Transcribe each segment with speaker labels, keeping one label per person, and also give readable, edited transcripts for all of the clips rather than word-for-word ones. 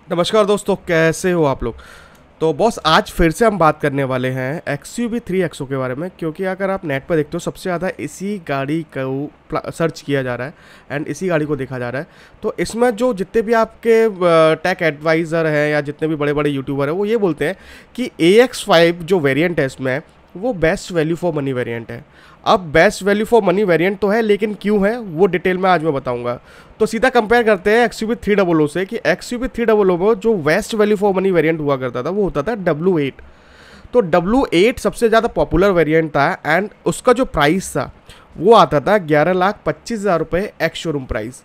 Speaker 1: नमस्कार दोस्तों, कैसे हो आप लोग। तो बॉस, आज फिर से हम बात करने वाले हैं एक्सयूवी 3XO के बारे में, क्योंकि अगर आप नेट पर देखते हो सबसे ज़्यादा इसी गाड़ी को सर्च किया जा रहा है एंड इसी गाड़ी को देखा जा रहा है। तो इसमें जो जितने भी आपके टेक एडवाइज़र हैं या जितने भी बड़े बड़े यूट्यूबर हैं, वो ये बोलते हैं कि AX5 जो वेरिएंट है इसमें, वो best value for money variant है। अब best value for money variant तो है, लेकिन क्यों है वो डिटेल में आज मैं बताऊंगा। तो सीधा कंपेयर करते हैं XUV 300 से कि XUV 300 में जो best value for money variant हुआ करता था वो होता था W8। तो W8 सबसे ज़्यादा पॉपुलर वेरिएंट था एंड उसका जो प्राइस था वो आता था 11,25,000 रुपये एक्स शोरूम प्राइस।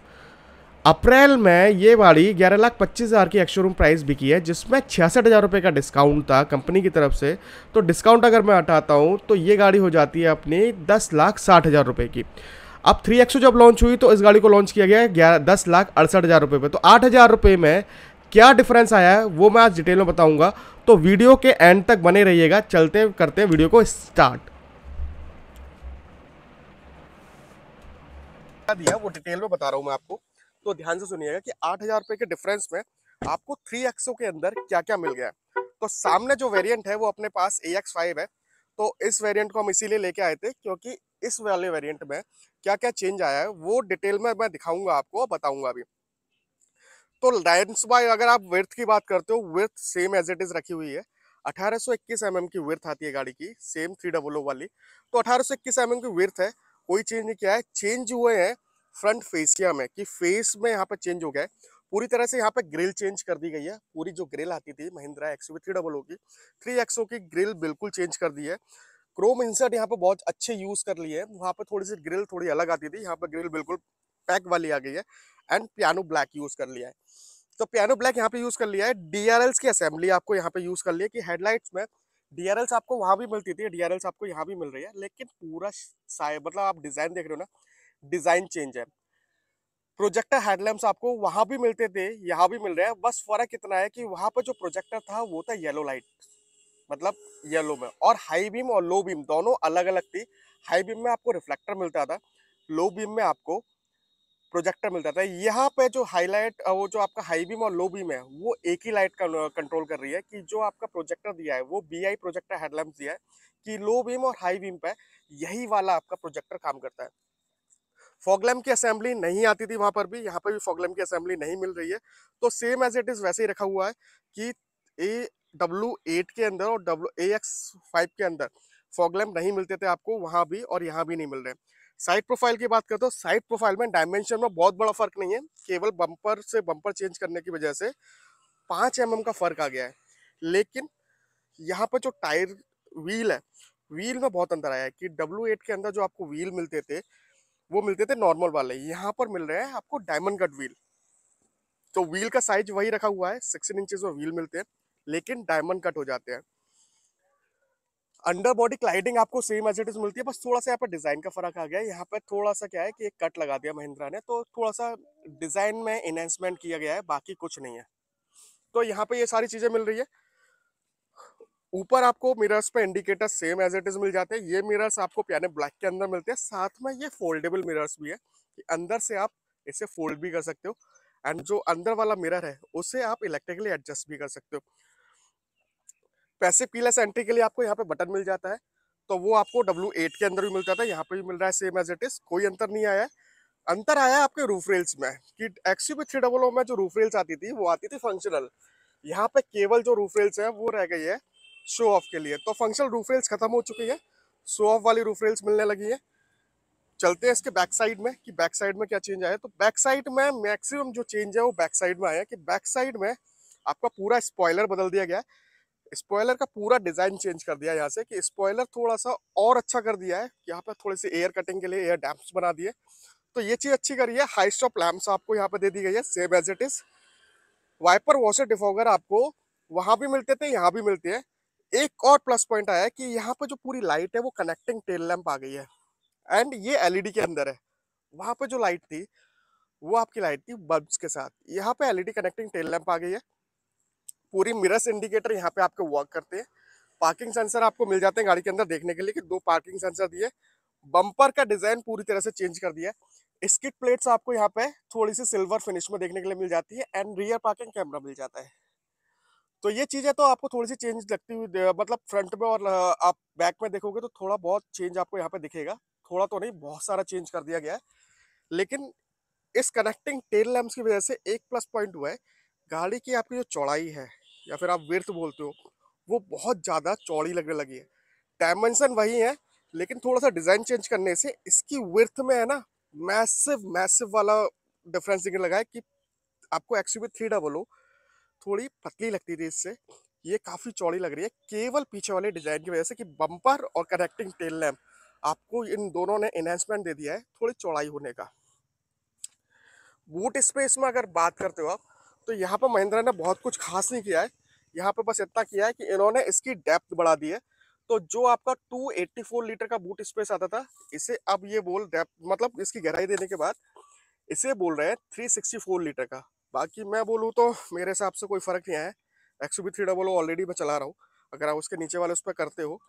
Speaker 1: अप्रैल में ये गाड़ी 11,25,000 की एक्स शोरूम प्राइस बिकी है, जिसमें 66,000 रुपये का डिस्काउंट था कंपनी की तरफ से। तो डिस्काउंट अगर मैं हटाता हूँ तो ये गाड़ी हो जाती है अपनी 10,60,000 रुपये की। अब 3XO जब लॉन्च हुई तो इस गाड़ी को लॉन्च किया गया है 10,68,000 रुपये पे। तो 8,000 रुपये में क्या डिफरेंस आया है वो मैं आज डिटेल में बताऊंगा। तो वीडियो के एंड तक बने रहिएगा। चलते करते हैं वीडियो को स्टार्ट। दिया वो डिटेल में बता रहा हूँ मैं आपको। तो ध्यान से सुनिएगा कि 8,000 रुपये के डिफरेंस में आपको 3XO के अंदर क्या क्या मिल गया है। तो सामने जो वेरिएंट है वो अपने पास AX5 है। तो इस वेरिएंट को हम इसीलिए लेके आए थे क्योंकि इस वाले वेरिएंट में क्या क्या चेंज आया है वो डिटेल में मैं दिखाऊंगा आपको और बताऊंगा अभी। तो लाइन्स बाय अगर आप विर्थ की बात करते हो, विर्थ सेम एज इट इज रखी हुई है। 1821 mm की विर्थ आती है गाड़ी की, सेम 300 वाली। तो 1821 mm की विर्थ है, कोई चेंज नहीं किया है। चेंज हुए हैं फ्रंट फेसिया में, कि फेस में यहाँ पे चेंज हो गया है। पूरी तरह से यहाँ पे ग्रिल चेंज कर दी गई है। पूरी जो ग्रिल आती थी महिंद्रा XUV 300 की, 3XO की ग्रिल बिल्कुल चेंज कर दी है। क्रोम इंसर्ट यहाँ पे बहुत अच्छे यूज कर लिए हैं। वहाँ पे थोड़ी सी ग्रिल थोड़ी अलग आती थी, यहाँ पे ग्रिल बिल्कुल पैक वाली आ गई है। एंड पियानो ब्लैक यूज कर लिया है। तो पियानो ब्लैक यहाँ पे यूज कर लिया है। डीआरएल्स की असेंबली आपको यहाँ पे यूज कर लिया है कि हेडलाइट्स में डीआरएल्स आपको वहां भी मिलती थी, डीआरएल्स आपको यहाँ भी मिल रही है, लेकिन पूरा मतलब आप डिजाइन देख रहे हो ना, डिजाइन चेंज है। प्रोजेक्टर हेडलैम्प्स आपको वहां भी मिलते थे, यहाँ भी मिल रहे हैं। बस फर्क इतना है कि वहां पर जो प्रोजेक्टर था वो था येलो लाइट, मतलब येलो में। और हाई बीम और लो बीम दोनों अलग अलग थी। हाई बीम में आपको रिफ्लेक्टर मिलता था, लो बीम में आपको प्रोजेक्टर मिलता था। यहाँ पे जो हाईलाइट वो जो आपका हाई बीम और लो बीम है वो एक ही लाइट का कंट्रोल कर रही है। कि जो आपका प्रोजेक्टर दिया है वो BI प्रोजेक्टर हेडलैम्प दिया है, कि लो बीम और हाई बीम पे यही वाला आपका प्रोजेक्टर काम करता है। फॉग लैम्प की असेंबली नहीं आती थी वहां पर भी, यहाँ पे भी फॉग लैम्प की असेंबली नहीं मिल रही है। तो सेम एज इट इज वैसे ही रखा हुआ है कि W8 के अंदर और AX5 के अंदर फॉग लैम्प नहीं मिलते थे आपको वहां भी, और यहाँ भी नहीं मिल रहे। साइड प्रोफाइल की बात करते हो, साइड प्रोफाइल में डायमेंशन में बहुत बड़ा फर्क नहीं है। केवल बम्पर से बम्पर चेंज करने की वजह से 5 mm का फर्क आ गया है। लेकिन यहाँ पर जो टायर व्हील है, व्हील में बहुत अंतर आया है। कि W8 के अंदर जो आपको व्हील मिलते थे वो मिलते थे नॉर्मल वाले, यहाँ पर मिल रहे हैं आपको डायमंड कट व्हील। तो व्हील का साइज वही रखा हुआ है, 16 इंचेस में व्हील मिलते हैं, लेकिन डायमंड कट हो जाते हैं। अंडर बॉडी क्लाइडिंग आपको सेम एज इट इज मिलती है, बस थोड़ा सा यहाँ पर डिजाइन का फर्क आ गया है। यहाँ पर थोड़ा सा क्या है कि एक कट लगा दिया महिंद्रा ने, तो थोड़ा सा डिजाइन में इनहेंसमेंट किया गया है, बाकी कुछ नहीं है। तो यहाँ पे ये सारी चीजें मिल रही है। ऊपर आपको मिरर्स पे indicator same as it is मिल जाते हैं। ये मिरर्स आपको पियानो ब्लैक के अंदर मिलते हैं। साथ में ये फोल्डेबल मिरर्स भी है, कि अंदर से आप इसे फोल्ड भी कर सकते हो। एंड जो अंदर वाला मिरर है उसे आप इलेक्ट्रिकली एडजस्ट भी कर सकते हो। पैसिव कीलेस एंट्री के लिए आपको यहाँ पे बटन मिल जाता है। तो वो आपको W8 के अंदर भी मिल जाता है, यहाँ पे भी मिल रहा है सेम एज इट इज, कोई अंतर नहीं आया है। अंतर आया है आपके रूफ रेल्स में, कि XUV 300 में जो रूफ रेल्स आती थी वो आती थी फंक्शनल। यहाँ पे केवल जो रूफ रेल्स है वो रह गई है शो ऑफ के लिए। तो फंक्शनल रूफ रेल्स खत्म हो चुकी है, शो ऑफ वाली रूफ रेल्स मिलने लगी है। चलते हैं इसके बैक साइड में कि बैक साइड में क्या चेंज आया है। तो बैक साइड में मैक्सिमम जो चेंज है वो बैक साइड में आया है। कि बैक साइड में आपका पूरा स्पॉइलर बदल दिया गया है। स्पॉइलर का पूरा डिजाइन चेंज कर दिया है यहाँ से, कि स्पॉइलर थोड़ा सा और अच्छा कर दिया है। यहाँ पे थोड़ी सी एयर कटिंग के लिए एयर डैम्प्स बना दिए, तो ये चीज अच्छी करी है। हाई स्टॉप लैम्प्स आपको यहाँ पे दे दी गई है same as it is. Wiper washer defogger आपको वहां भी मिलते थे, यहाँ भी मिलते हैं। एक और प्लस पॉइंट आया है कि यहाँ पे जो पूरी लाइट है वो कनेक्टिंग टेल लैंप आ गई है। एंड ये LED के अंदर है। वहां पे जो लाइट थी वो आपकी लाइट थी बल्ब्स के साथ, यहाँ पे LED कनेक्टिंग टेल लैंप आ गई है। पूरी मिरर्स इंडिकेटर यहाँ पे आपको वर्क करते हैं। पार्किंग सेंसर आपको मिल जाते हैं गाड़ी के अंदर देखने के लिए, कि 2 पार्किंग सेंसर दिए। बम्पर का डिजाइन पूरी तरह से चेंज कर दिया है। स्किड प्लेट्स आपको यहाँ पे थोड़ी सी सिल्वर फिनिश में देखने के लिए मिल जाती है एंड रियर पार्किंग कैमरा मिल जाता है। तो ये चीजें तो आपको थोड़ी सी चेंज लगती हुई मतलब फ्रंट में और आप बैक में देखोगे तो थोड़ा बहुत चेंज आपको यहाँ पे दिखेगा। थोड़ा तो नहीं, बहुत सारा चेंज कर दिया गया है। लेकिन इस कनेक्टिंग टेल लैम्प्स की वजह से एक प्लस पॉइंट हुआ है, गाड़ी की आपकी जो चौड़ाई है या फिर आप विड्थ बोलते हो, वो बहुत ज्यादा चौड़ी लगने लगी है। डायमेंशन वही है, लेकिन थोड़ा सा डिजाइन चेंज करने से इसकी विड्थ में है ना, मैसिव मैसिव वाला डिफरेंस दिखने लगा है कि आपको एक्सयूवी 300 थोड़ी पतली लगती थी इससे, ये काफी चौड़ी लग रही है केवल पीछे वाले डिजाइन की वजह से कि बम्पर और कनेक्टिंग टेल लैम्प आपको इन दोनों ने एनहांसमेंट दे दिया है थोड़ी चौड़ाई होने का। बूट स्पेस में अगर बात करते हो आप, तो यहाँ पर महिंद्रा ने बहुत कुछ खास नहीं किया है। यहाँ पे बस इतना किया है कि इन्होंने इसकी डेप्थ बढ़ा दी है। तो जो आपका 284 लीटर का बूट स्पेस आता था, इसे अब ये बोल डेप्थ मतलब इसकी गहराई देने के बाद इसे बोल रहे हैं 364 लीटर का। बाकी मैं बोलूँ तो मेरे हिसाब से कोई फर्क नहीं आया है। एक्सयूवी 300 ऑलरेडी मैं चला रहा हूँ, अगर आप उसके नीचे वाले उस पर करते हो,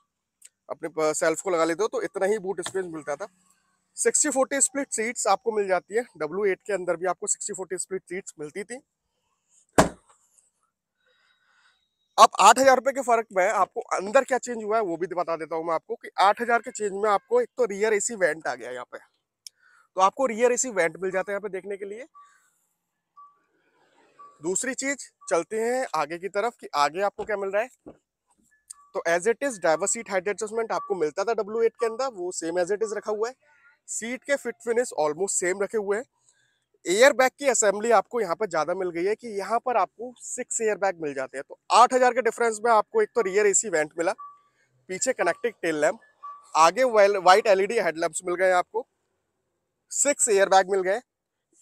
Speaker 1: अपने सेल्फ को लगा लेते हो, तो इतना ही बूट स्पेस मिलता था। 60-40 स्प्लिट सीट्स आपको मिल जाती है, W8 के अंदर भी आपको 60-40 स्प्लिट सीट्स मिलती थी। अब 8,000 रुपए के फर्क में आपको अंदर क्या चेंज हुआ है वो भी बता देता हूँ मैं आपको कि 8,000 के चेंज में आपको एक तो रियर एसी वेंट आ गया यहाँ पे। तो आपको रियर एसी वेंट मिल जाता है यहाँ पे देखने के लिए। दूसरी चीज, चलते हैं आगे की तरफ कि आगे आपको क्या मिल रहा है। तो as it is driver seat height adjustment आपको मिलता था W8 के अंदर, वो सेम एज इट इज रखा हुआ है। सीट के फिट फिनिश ऑलमोस्ट सेम रखे हुए हैं। एयर बैग की असेंबली आपको यहाँ पर ज्यादा मिल गई है कि यहाँ पर आपको 6 एयर बैग मिल जाते हैं। तो 8,000 के डिफरेंस में आपको एक तो रियर एसी वेंट मिला, पीछे कनेक्टिंग टेल लैम्प, आगे वाइट एलईडी हेडलैम्प्स मिल गए आपको, 6 एयर बैग मिल गए।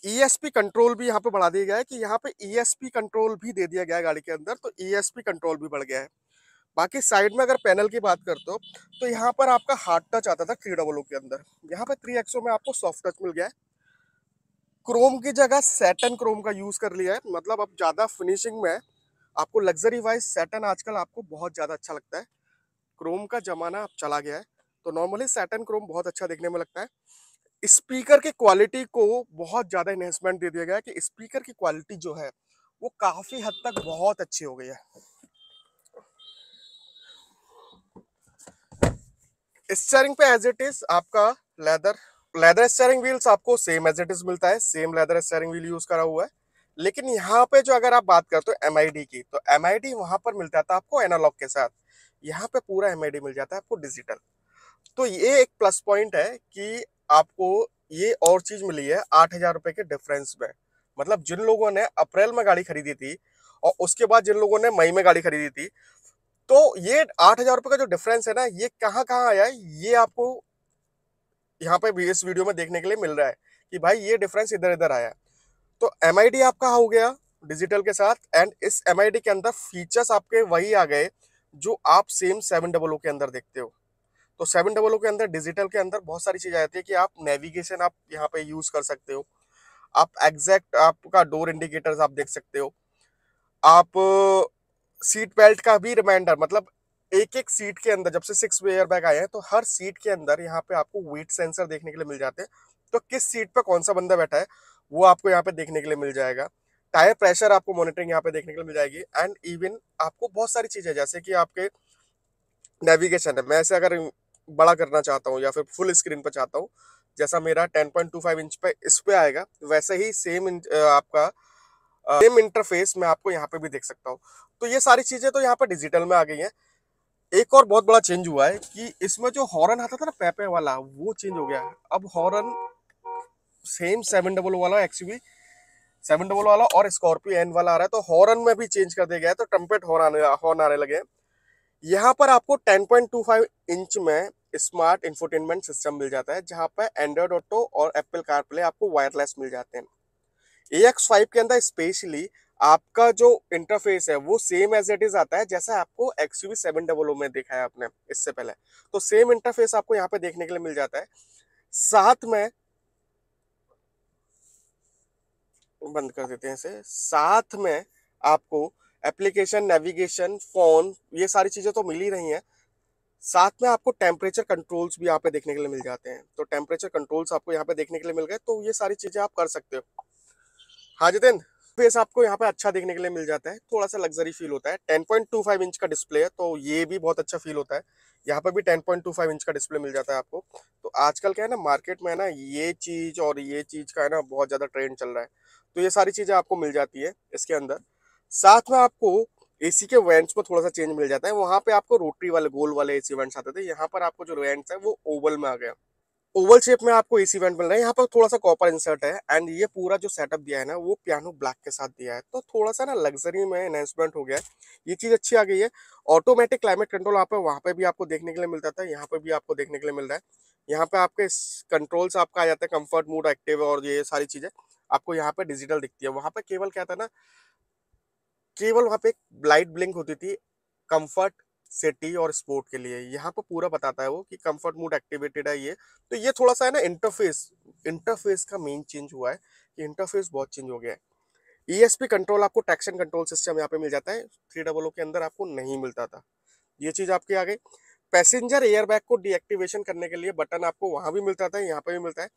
Speaker 1: ईएसपी कंट्रोल भी यहाँ पे बढ़ा दिया गया है कि यहाँ पे ईएसपी कंट्रोल भी दे दिया गया है गाड़ी के अंदर, तो ईएसपी कंट्रोल भी बढ़ गया है। बाकी साइड में अगर पैनल की बात करते हो, तो यहाँ पर आपका हार्ड टच आता था 300 के अंदर, यहाँ पे 3XO में आपको सॉफ्ट टच मिल गया है। क्रोम की जगह सैटन क्रोम का यूज कर लिया है, मतलब अब ज्यादा फिनिशिंग में आपको लग्जरी वाइज सैटन आजकल आपको बहुत ज्यादा अच्छा लगता है। क्रोम का जमाना अब चला गया है, तो नॉर्मली सैटन क्रोम बहुत अच्छा देखने में लगता है। स्पीकर की क्वालिटी को बहुत ज्यादा एनहेंसमेंट दे दिया गया है कि स्पीकर की क्वालिटी जो है वो काफी हद तक बहुत अच्छी हो गई है। स्टीयरिंग पे एज इट इज आपका लेदर लेदर स्टीयरिंग व्हील्स आपको सेम एज इट इज मिलता है, same leather steering wheel use करा हुआ है। लेकिन यहाँ पे जो अगर आप बात करते हो एमआईडी की, तो एमआईडी वहां पर मिलता था आपको एनालॉग के साथ, यहाँ पे पूरा एमआईडी मिल जाता है आपको डिजिटल। तो ये एक प्लस पॉइंट है कि आपको ये और चीज मिली है 8,000 रुपए के डिफरेंस में। मतलब जिन लोगों ने अप्रैल में गाड़ी खरीदी थी और उसके बाद जिन लोगों ने मई में गाड़ी खरीदी थी, तो ये 8,000 रुपए का जो डिफरेंस है ना, ये कहाँ कहाँ आया है, ये आपको यहाँ पे भी इस वीडियो में देखने के लिए मिल रहा है कि भाई ये डिफरेंस इधर इधर आया है। तो एमआईडी आपका हो गया डिजिटल के साथ, एंड इस एमआईडी के अंदर फीचर्स आपके वही आ गए जो आप सेम 700 के अंदर देखते हो। तो 700 के अंदर डिजिटल के अंदर बहुत सारी चीज आती है कि आप नेविगेशन आप यहाँ पे यूज कर सकते हो, आप एग्जैक्ट आपका डोर इंडिकेटर्स आप देख सकते हो, आप सीट बेल्ट का भी रिमाइंडर, मतलब एक एक सीट के अंदर जब से 6 एयर बैग आए हैं तो हर सीट के अंदर यहाँ पे आपको वेट सेंसर देखने के लिए मिल जाते हैं। तो किस सीट पे कौन सा बंदा बैठा है वो आपको यहाँ पे देखने के लिए मिल जाएगा। टायर प्रेशर आपको मॉनिटरिंग यहाँ पे देखने के लिए मिल जाएगी, एंड इवन आपको बहुत सारी चीजें जैसे कि आपके नेविगेशन है, मैं ऐसे अगर बड़ा करना चाहता हूँ या फिर फुल स्क्रीन पर चाहता हूँ, जैसा मेरा 10.25 इंच पे इस पे आएगा, वैसे ही सेम आपका सेम इंटरफेस मैं आपको यहाँ पे भी देख सकता हूँ। तो ये सारी चीजें तो यहाँ पे डिजिटल में आ गई हैं। एक और बहुत बड़ा चेंज हुआ है कि इसमें जो हॉर्न आता था ना पेपे वाला, वो चेंज हो गया है। अब हॉर्न सेम 700 वाला एक्सयूवी 700 वाला और स्कॉर्पियो एन वाला आ रहा है, तो हॉर्न में भी चेंज कर दिया गया है, तो ट्रम्पेट हॉर्न आने लगे हैं। यहाँ पर आपको 10.25 इंच में स्मार्ट इंफोटेनमेंट सिस्टम मिल जाता है, जहाँ पर एंड्रॉइड ऑटो और एप्पल कारप्ले आपको वायरलेस मिल जाते हैं। AX5 के अंदर स्पेशली आपका जो इंटरफेस है वो सेम एज इट इज आता है जैसा आपको एक्सयूवी 700 में देखा है आपने इससे पहले। तो सेम इंटरफेस आपको यहाँ पे देखने के लिए मिल जाता है। साथ में बंद कर देते हैं इसे, साथ में आपको एप्लीकेशन, नेविगेशन, फोन, ये सारी चीजें तो मिल ही रही हैं। साथ में आपको टेम्परेचर कंट्रोल्स भी यहाँ पे देखने के लिए मिल जाते हैं। तो टेम्परेचर कंट्रोल्स आपको यहाँ पे देखने के लिए मिल गए, तो ये सारी चीजें आप कर सकते हो। हाँ जितेंद्र, फेस आपको यहाँ पे अच्छा देखने के लिए मिल जाता है, थोड़ा सा लग्जरी फील होता है। 10.25 इंच का डिस्प्ले है, तो ये भी बहुत अच्छा फील होता है। यहाँ पे भी 10.25 इंच का डिस्प्ले मिल जाता है आपको। तो आजकल क्या है ना, मार्केट में है ना, ये चीज और ये चीज का है ना बहुत ज्यादा ट्रेंड चल रहा है। तो ये सारी चीजें आपको मिल जाती है इसके अंदर। साथ में आपको एसी के वेंट्स में थोड़ा सा चेंज मिल जाता है। वहां पे आपको रोटरी वाले गोल वाले एसी वेंट्स आते थे, यहाँ पर आपको जो वेंट्स है वो ओवल में आ गया। ओवल शेप में आपको एसी वेंट मिल रहा है। यहाँ पर थोड़ा सा कॉपर इंसर्ट है, एंड ये पूरा जो सेटअप दिया है ना वो पियानो ब्लैक के साथ दिया है, तो थोड़ा सा ना लग्जरी में एनहेंसमेंट हो गया है। ये चीज अच्छी आ गई है। ऑटोमेटिक क्लाइमेट कंट्रोल आप वहाँ पे भी आपको देखने के लिए मिलता था, यहाँ पे भी आपको देखने के लिए मिल रहा है। यहाँ पे आपके कंट्रोल्स आपका आ जाता है, कंफर्ट मूड, एक्टिव और ये सारी चीजें आपको यहाँ पे डिजिटल दिखती है। वहां पे केवल क्या था ना, केवल वहां पे एक लाइट ब्लिंक होती थी कंफर्ट, सिटी और स्पोर्ट के लिए। यहाँ पर पूरा बताता है वो कि कंफर्ट मोड एक्टिवेटेड है ये। तो ये थोड़ा सा है ना, इंटरफेस इंटरफेस का मेन चेंज हुआ है कि इंटरफेस बहुत चेंज हो गया है। ईएसपी कंट्रोल आपको ट्रैक्शन कंट्रोल सिस्टम यहाँ पे मिल जाता है, 300 के अंदर आपको नहीं मिलता था। ये चीज आपकी आ गई। पैसेंजर एयरबैग को डीएक्टिवेशन करने के लिए बटन आपको वहां भी मिलता था, यहाँ पे भी मिलता है।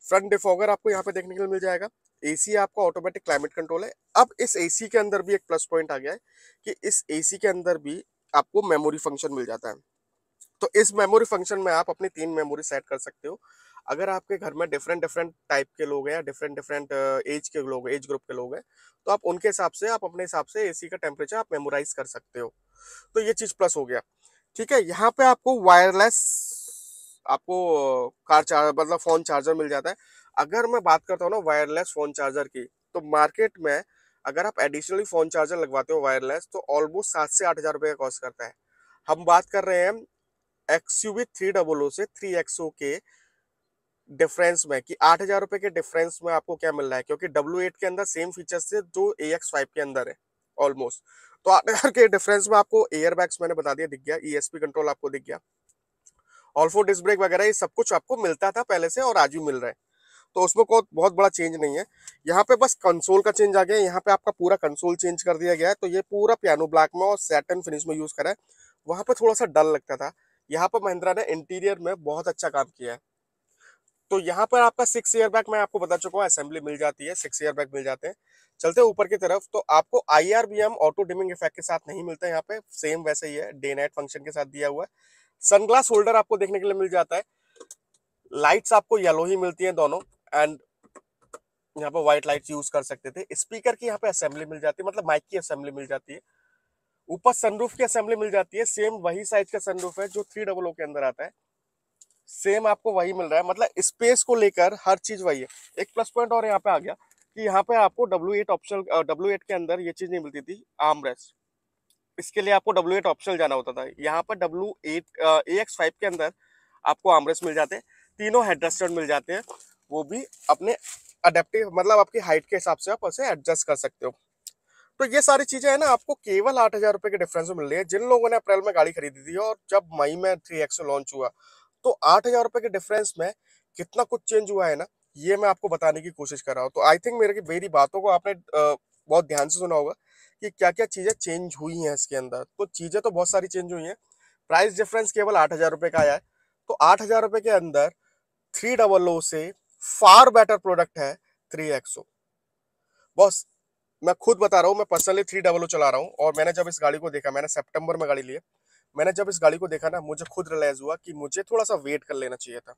Speaker 1: फ्रंट डिफॉगर आपको यहाँ पे देखने के लिए मिल जाएगा। एसी आपका ऑटोमेटिक क्लाइमेट कंट्रोल है। अब इस एसी के अंदर भी एक प्लस पॉइंट आ गया है कि इस एसी के अंदर भी आपको मेमोरी फंक्शन मिल जाता है। तो इस मेमोरी फंक्शन में आप अपनी 3 मेमोरी सेट कर सकते हो। अगर आपके घर में डिफरेंट डिफरेंट टाइप के लोग हैं या डिफरेंट डिफरेंट एज के लोग, एज ग्रुप के लोग हैं, तो आप उनके हिसाब से, आप अपने हिसाब से एसी का टेम्परेचर आप मेमोराइज कर सकते हो। तो ये चीज प्लस हो गया। ठीक है, यहाँ पे आपको वायरलेस, आपको कार चार्जर मतलब फोन चार्जर मिल जाता है। अगर मैं बात करता हूँ ना वायरलेस फोन चार्जर की, तो मार्केट में अगर आप एडिशनली फोन चार्जर लगवाते हो वायरलेस, तो ऑलमोस्ट 7 से 8 हज़ार रुपये का कॉस्ट करता है। हम बात कर रहे हैं XUV 300 से 3XO के डिफरेंस में, कि 8 हज़ार रुपए के डिफरेंस में आपको क्या मिल रहा है, क्योंकि W8 के अंदर सेम फीचर्स थे जो AX5 के अंदर है ऑलमोस्ट। तो 8 हज़ार के डिफरेंस में आपको एयर बैग्स मैंने बता दिया, दिख गया, ESP कंट्रोल आपको दिख गया, ऑल फोर डिस्क ब्रेक वगैरह ये सब कुछ आपको मिलता था पहले से और आज भी मिल रहा है। तो उसमें कोई बहुत बड़ा चेंज नहीं है। यहाँ पे बस कंसोल का चेंज आ गया है। यहाँ पे आपका पूरा कंसोल चेंज कर दिया गया है, तो ये पूरा पियानो ब्लैक में और सैटिन फिनिश में यूज करा है। वहां पे थोड़ा सा डल लगता था, यहाँ पर महिंद्रा ने इंटीरियर में बहुत अच्छा काम किया है। तो यहाँ पर आपका 6 एयर बैग मैं आपको बता चुका हूँ, असेंबली मिल जाती है, 6 एयर बैग मिल जाते हैं। चलते हैं ऊपर की तरफ, तो आपको IRBM ऑटो डिमिंग इफेक्ट के साथ नहीं मिलता है यहाँ पे, सेम वैसे ही है, डे नाइट फंक्शन के साथ दिया हुआ है। सनग्लास होल्डर आपको देखने के लिए मिल जाता है। लाइट्स आपको येलो ही मिलती हैं दोनों, एंड यहाँ पे व्हाइट लाइट्स यूज कर सकते थे। स्पीकर की यहाँ पे असेंबली मिल जाती है, मतलब माइक की असेंबली मिल जाती है। ऊपर सनरूफ की असेंबली मिल जाती है, सेम वही साइज का सनरूफ है जो 300 के अंदर आता है, सेम आपको वही मिल रहा है। मतलब स्पेस को लेकर हर चीज वही है। एक प्लस पॉइंट और यहाँ पे आ गया कि यहाँ पे आपको W8 ऑप्शनल, W8 के अंदर ये चीज नहीं मिलती थी, आर्म रेस्ट। इसके लिए आपको W8 ऑप्शनल जाना होता था। यहाँ पर W8 AX5 के अंदर आपको आर्मरेस्ट मिल जाते हैं, तीनों हेडरेस्ट मिल जाते हैं, वो भी अपने अडेप्टिव, मतलब आपकी हाइट के हिसाब से आप उसे एडजस्ट कर सकते हो। तो ये सारी चीजें है ना आपको केवल 8 हज़ार रुपए के डिफरेंस में मिल रही है। जिन लोगों ने अप्रैल में गाड़ी खरीदी थी और जब मई में 3XO लॉन्च हुआ, तो 8 हज़ार रुपए के डिफरेंस में कितना कुछ चेंज हुआ है ना, ये मैं आपको बताने की कोशिश कर रहा हूँ। तो आई थिंक मेरी बातों को आपने बहुत ध्यान से सुना होगा कि क्या क्या चीजें चेंज हुई हैं इसके अंदर। तो चीजें तो बहुत सारी चेंज हुई हैं। प्राइस डिफरेंस केवल 8 हज़ार रुपए का आया है। तो 8 हज़ार रुपए के अंदर 300 से फार बेटर प्रोडक्ट है 3XO। बॉस, मैं खुद बता रहा हूँ, मैं पर्सनली 300 चला रहा हूँ, और मैंने जब इस गाड़ी को देखा, मैंने सितंबर में गाड़ी ली है, मैंने जब इस गाड़ी को देखा ना, मुझे खुद रियलाइज हुआ कि मुझे थोड़ा सा वेट कर लेना चाहिए था।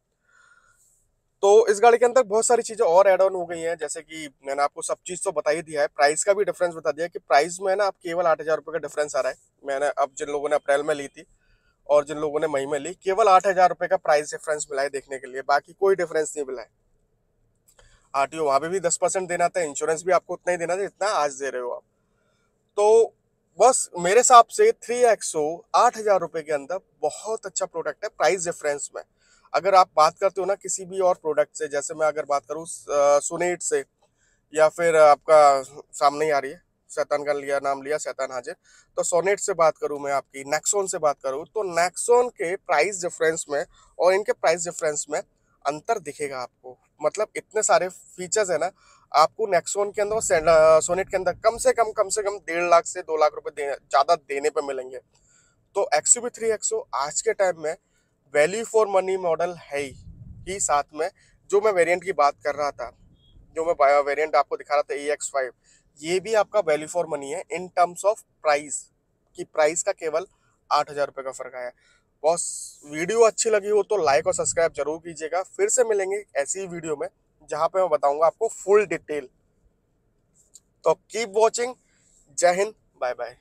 Speaker 1: तो इस गाड़ी के अंदर बहुत सारी चीजें और ऐड ऑन हो गई हैं, जैसे कि मैंने आपको सब चीज तो बता ही दिया है, प्राइस का भी डिफरेंस बता दिया कि प्राइस में ना अब केवल 8 हज़ार रुपए का डिफरेंस आ रहा है। मैंने अब जिन लोगों ने अप्रैल में ली थी और जिन लोगों ने मई में ली, केवल 8 हज़ार रुपए का प्राइस डिफरेंस मिला है देखने के लिए, बाकी कोई डिफरेंस नहीं मिला है। RTO वहां पे भी 10% देना था, इंश्योरेंस भी आपको उतना ही देना था जितना आज दे रहे हो आप। तो बस मेरे हिसाब से 3XO 8 हज़ार रुपए के अंदर बहुत अच्छा प्रोडक्ट है प्राइस डिफरेंस में। अगर आप बात करते हो ना किसी भी और प्रोडक्ट से, जैसे मैं अगर बात करूँ सोनेट से, या फिर आपका सामने ही आ रही है, शैतान का लिया नाम लिया, शैतान हाजिर, तो सोनेट से बात करूं, मैं आपकी नेक्सॉन से बात करूं, तो नेक्सॉन के प्राइस डिफरेंस में और इनके प्राइस डिफरेंस में अंतर दिखेगा आपको। मतलब इतने सारे फीचर्स है ना, आपको नेक्सॉन के अंदर और सोनेट के अंदर कम से कम 1.5 लाख से 2 लाख रुपए ज्यादा देने पे मिलेंगे। तो XUV 3XO आज के टाइम में वैल्यू फॉर मनी मॉडल है ही साथ में। जो मैं वेरिएंट की बात कर रहा था, जो मैं वेरिएंट आपको दिखा रहा था AX5, ये भी आपका वैल्यू फॉर मनी है इन टर्म्स ऑफ प्राइस, कि प्राइस का केवल 8,000 रुपये का फर्क आया। बॉस, वीडियो अच्छी लगी हो तो लाइक और सब्सक्राइब जरूर कीजिएगा। फिर से मिलेंगे ऐसी ही वीडियो में जहां पे मैं बताऊंगा आपको फुल डिटेल। तो कीप वॉचिंग। जय हिंद, बाय बाय।